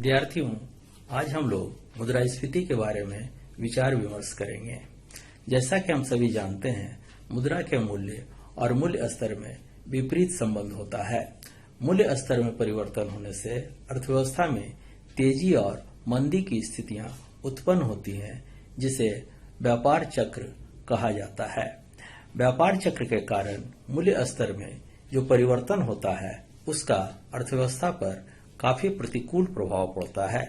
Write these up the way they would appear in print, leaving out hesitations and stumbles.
विद्यार्थियों, आज हम लोग मुद्रास्फीति के बारे में विचार विमर्श करेंगे। जैसा कि हम सभी जानते हैं, मुद्रा के मूल्य और मूल्य स्तर में विपरीत संबंध होता है। मूल्य स्तर में परिवर्तन होने से अर्थव्यवस्था में तेजी और मंदी की स्थितियां उत्पन्न होती हैं, जिसे व्यापार चक्र कहा जाता है। व्यापार चक्र के कारण मूल्य स्तर में जो परिवर्तन होता है, उसका अर्थव्यवस्था पर काफी प्रतिकूल प्रभाव पड़ता है।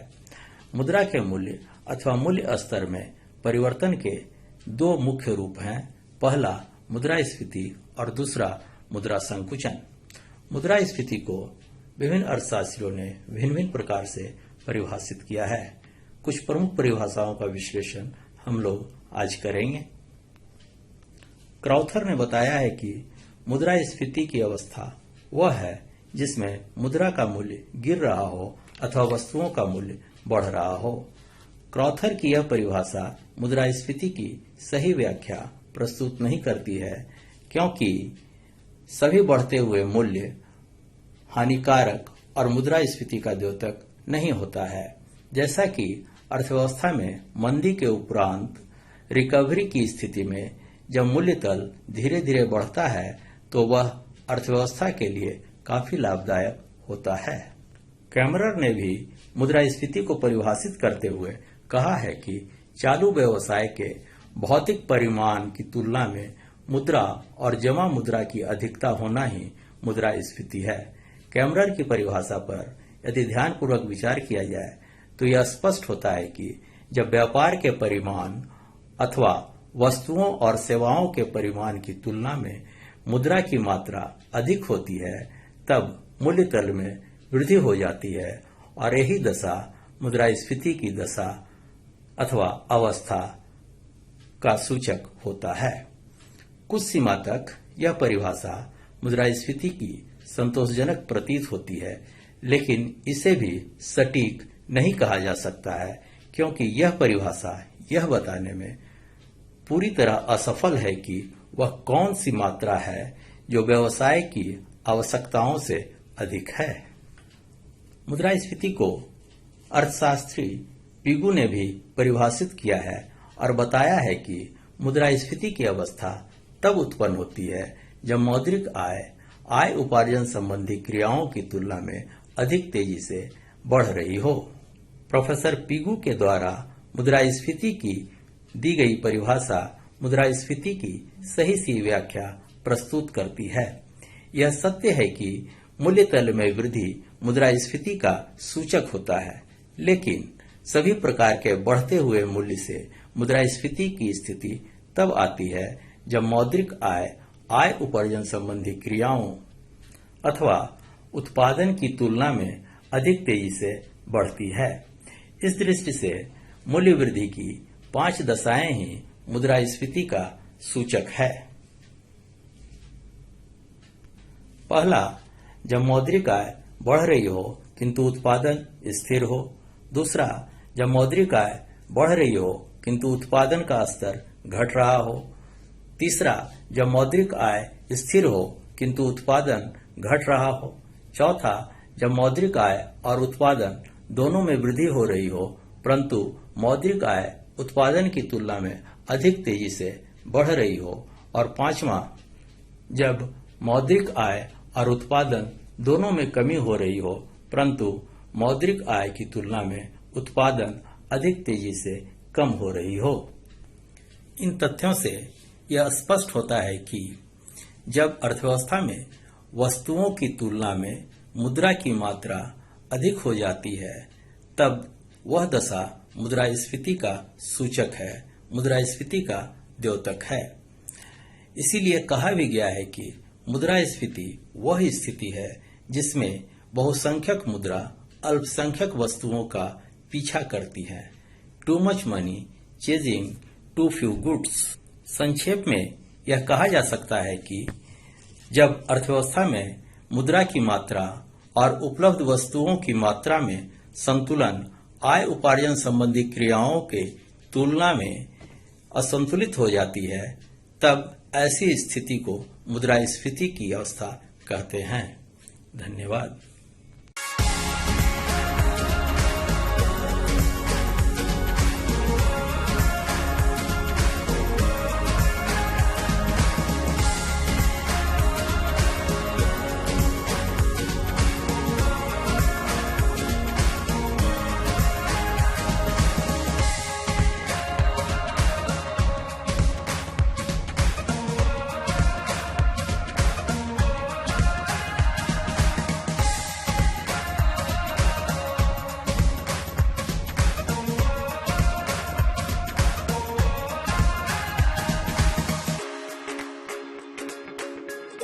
मुद्रा के मूल्य अथवा मूल्य स्तर में परिवर्तन के दो मुख्य रूप हैं। पहला मुद्रास्फीति और दूसरा मुद्रा संकुचन। मुद्रास्फीति को विभिन्न अर्थशास्त्रियों ने भिन्न भिन्न प्रकार से परिभाषित किया है। कुछ प्रमुख परिभाषाओं का विश्लेषण हम लोग आज करेंगे। क्राउथर ने बताया है कि मुद्रास्फीति की अवस्था वह है जिसमें मुद्रा का मूल्य गिर रहा हो अथवा वस्तुओं का मूल्य बढ़ रहा हो। क्राउथर की यह परिभाषा मुद्रास्फीति की सही व्याख्या प्रस्तुत नहीं करती है, क्योंकि सभी बढ़ते हुए मूल्य हानिकारक और मुद्रास्फीति का द्योतक नहीं होता है। जैसा कि अर्थव्यवस्था में मंदी के उपरांत रिकवरी की स्थिति में जब मूल्य तल धीरे धीरे बढ़ता है, तो वह अर्थव्यवस्था के लिए काफी लाभदायक होता है। कैमरर ने भी मुद्रास्फीति को परिभाषित करते हुए कहा है कि चालू व्यवसाय के भौतिक परिमाण की तुलना में मुद्रा और जमा मुद्रा की अधिकता होना ही मुद्रास्फीति है। कैमरर की परिभाषा पर यदि ध्यानपूर्वक विचार किया जाए तो यह स्पष्ट होता है कि जब व्यापार के परिमाण अथवा वस्तुओं और सेवाओं के परिमाण की तुलना में मुद्रा की मात्रा अधिक होती है, तब मूल्य तल में वृद्धि हो जाती है और यही दशा मुद्रास्फीति की दशा अथवा अवस्था का सूचक होता है। कुछ सीमा तक यह परिभाषा मुद्रास्फीति की संतोषजनक प्रतीत होती है, लेकिन इसे भी सटीक नहीं कहा जा सकता है, क्योंकि यह परिभाषा यह बताने में पूरी तरह असफल है कि वह कौन सी मात्रा है जो व्यवसाय की आवश्यकताओं से अधिक है। मुद्रास्फीति को अर्थशास्त्री पिगू ने भी परिभाषित किया है और बताया है कि मुद्रास्फीति की अवस्था तब उत्पन्न होती है जब मौद्रिक आय उपार्जन संबंधी क्रियाओं की तुलना में अधिक तेजी से बढ़ रही हो। प्रोफेसर पिगू के द्वारा मुद्रास्फीति की दी गई परिभाषा मुद्रास्फीति की सही सी व्याख्या प्रस्तुत करती है। यह सत्य है कि मूल्य तल में वृद्धि मुद्रास्फीति का सूचक होता है, लेकिन सभी प्रकार के बढ़ते हुए मूल्य से मुद्रास्फीति की स्थिति तब आती है जब मौद्रिक आय उपार्जन संबंधी क्रियाओं अथवा उत्पादन की तुलना में अधिक तेजी से बढ़ती है। इस दृष्टि से मूल्य वृद्धि की 5 दशाएं ही मुद्रास्फीति का सूचक है। पहला, जब मौद्रिक आय बढ़ रही हो किंतु उत्पादन स्थिर हो। दूसरा, जब मौद्रिक आय बढ़ रही हो किंतु उत्पादन का स्तर घट रहा हो। तीसरा, जब मौद्रिक आय स्थिर हो किंतु उत्पादन घट रहा हो। चौथा, जब मौद्रिक आय और उत्पादन दोनों में वृद्धि हो रही हो, परंतु मौद्रिक आय उत्पादन की तुलना में अधिक तेजी से बढ़ रही हो। और पांचवा, जब मौद्रिक आय और उत्पादन दोनों में कमी हो रही हो, परंतु मौद्रिक आय की तुलना में उत्पादन अधिक तेजी से कम हो रही हो। इन तथ्यों से यह स्पष्ट होता है कि जब अर्थव्यवस्था में वस्तुओं की तुलना में मुद्रा की मात्रा अधिक हो जाती है, तब वह दशा मुद्रास्फीति का सूचक है, मुद्रास्फीति का द्योतक है। इसीलिए कहा भी गया है कि मुद्रास्फीति वह स्थिति है जिसमें बहुसंख्यक मुद्रा अल्पसंख्यक वस्तुओं का पीछा करती है। Too much money chasing too few goods. संक्षेप में यह कहा जा सकता है कि जब अर्थव्यवस्था में मुद्रा की मात्रा और उपलब्ध वस्तुओं की मात्रा में संतुलन आय उपार्जन संबंधी क्रियाओं के तुलना में असंतुलित हो जाती है, तब ऐसी स्थिति को मुद्रास्फीति की अवस्था कहते हैं। धन्यवाद।